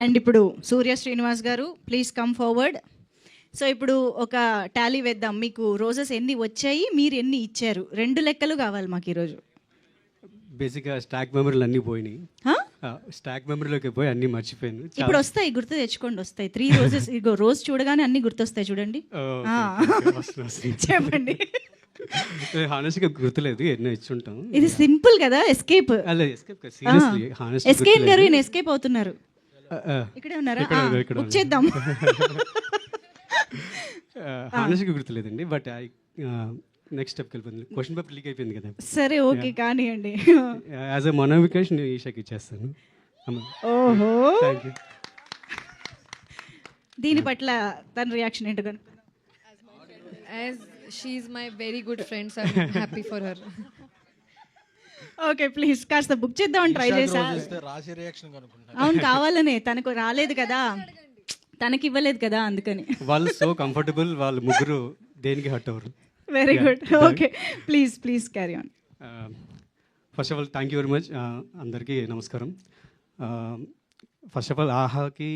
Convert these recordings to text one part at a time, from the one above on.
And ఇప్పుడు సూర్య శ్రీనివాస్ గారు please come forward. So ఇప్పుడు ఒక టాలీ వేద్దాం, మీకు రోజెస్ ఎన్ని వచ్చాయి, మీరు ఎన్ని ఇచ్చారు, 2 లెక్కలు కావాలి మాకు ఈరోజు. బేసిక్గా స్టాక్ మెమరీలు అన్నీ పోయినాయి. స్టాక్ మెమరీలోకి పోయి అన్నీ మర్చిపోయాను. ఇప్పుడు వస్తాయి, గుర్తు తెచ్చుకోండి, వస్తాయి 3 రోజెస్. ఇగో రోజు చూడగానే అన్ని గుర్తొస్తాయి చూడండి. చెప్పండి. హానెస్ట్గా గుర్తులేదు, ఎన్నో ఇచ్చుంటాం. ఇది సింపుల్ కదా, ఎస్కేప్. అలా ఎస్కేప్ సీరియస్లీ ఎస్కేప్ గారు ఈయన ఎస్కేప్ అవుతున్నారు. ఇక్కడే ఉన్నారా? బుక్ చేద్దాం. హానెస్ట్గా గుర్తులేదండి, బట్ నెక్స్ట్ స్టెప్కి వెళ్ళిపోయింది. క్వశ్చన్ పేపర్ లీక్ అయిపోయింది కదా. సరే ఓకే కానివ్వండి. యాజ్ ఎ మనోవికేష్ నేను ఈషాకి ఇచ్చేస్తాను. ఓహో, థ్యాంక్ యూ. దీని పట్ల తన రియాక్షన్ ఏంటో కనుక్కుందాం. As she is my very good friend, so I'm happy for her. Okay please కాస్త బుక్ చేద్దామని ట్రై చేసా. రాశి రియాక్షన్ కనుక్కుంటా. అవును కావాలనే, తనకు రాలేదు కదా, తనకి ఇవ్వలేదు కదా, అందుకని. వాళ్ళు సో కంఫర్టబుల్, వాళ్ళు ముగ్గురు దేనికి హట్ అవ్వరు. Very good. Okay please please carry on. First of all thank you very much. అందరికీ నమస్కారం. ఫస్ట్ ఆఫ్ ఆల్ ఆహాకి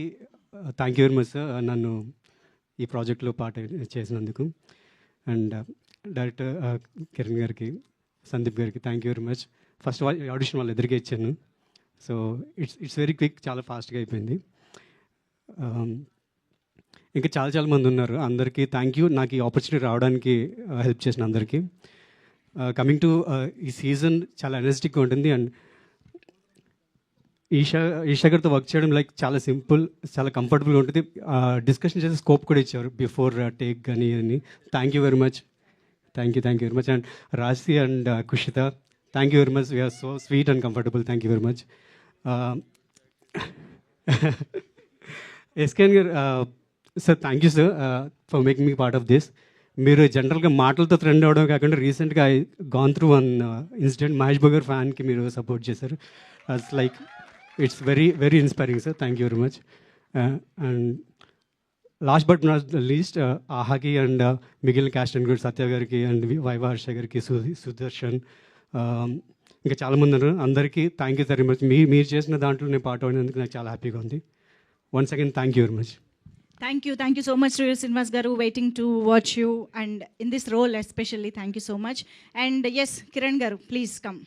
thank you very much sir, నన్ను ఈ ప్రాజెక్ట్లో పార్ట్ చేసినందుకు. అండ్ డైరెక్టర్ కిరణ్ గారికి, సందీప్ గారికి thank you very much. First audition వాళ్ళు ఎదురుగా ఇచ్చాను. సో ఇట్స్ వెరీ క్విక్, చాలా ఫాస్ట్గా అయిపోయింది. ఇంకా చాలా మంది ఉన్నారు, అందరికీ థ్యాంక్ యూ. నాకు ఈ ఆపర్చునిటీ రావడానికి హెల్ప్ చేసిన అందరికీ. కమింగ్ టు ఈ సీజన్ చాలా ఎనర్జెటిక్గా ఉంటుంది. అండ్ ఈషా గారితో వర్క్ చేయడం లైక్ చాలా సింపుల్, చాలా కంఫర్టబుల్గా ఉంటుంది. డిస్కషన్ చేసే స్కోప్ కూడా ఇచ్చారు బిఫోర్ టేక్ కానీ అని. Thank you very much, thank you very much. And Rashi and Kushitha thank you very much, we are so sweet and comfortable. Thank you very much. SKN గారు sir, thank you sir for making me part of this. మీరు జనరల్గా మాటలతో trend అవ్వడం కాకుండా రీసెంట్గా I gone through one incident, Mahesh Babu గారు ఫ్యాన్కి మీరు సపోర్ట్ చేశారు. It's like it's very inspiring sir. Thank you very much. And last but not least ఆహాకి అండ్ మిగిలిన క్యాస్ట్ అండ్ కూడా సత్య గారికి అండ్ వైవా హర్ష గారికి, సుదర్శన్, ఇంకా చాలామంది ఉన్నారు. అందరికీ థ్యాంక్ యూ వెరీ మచ్. మీరు చేసిన దాంట్లో నేను పార్ట్ అయినందుకు నాకు చాలా హ్యాపీగా ఉంది. Once again thank you very much. Thank you so much, Suriya Srinivas garu, waiting to watch you and in this role especially. Thank you so much. And yes, Kiran garu, please come.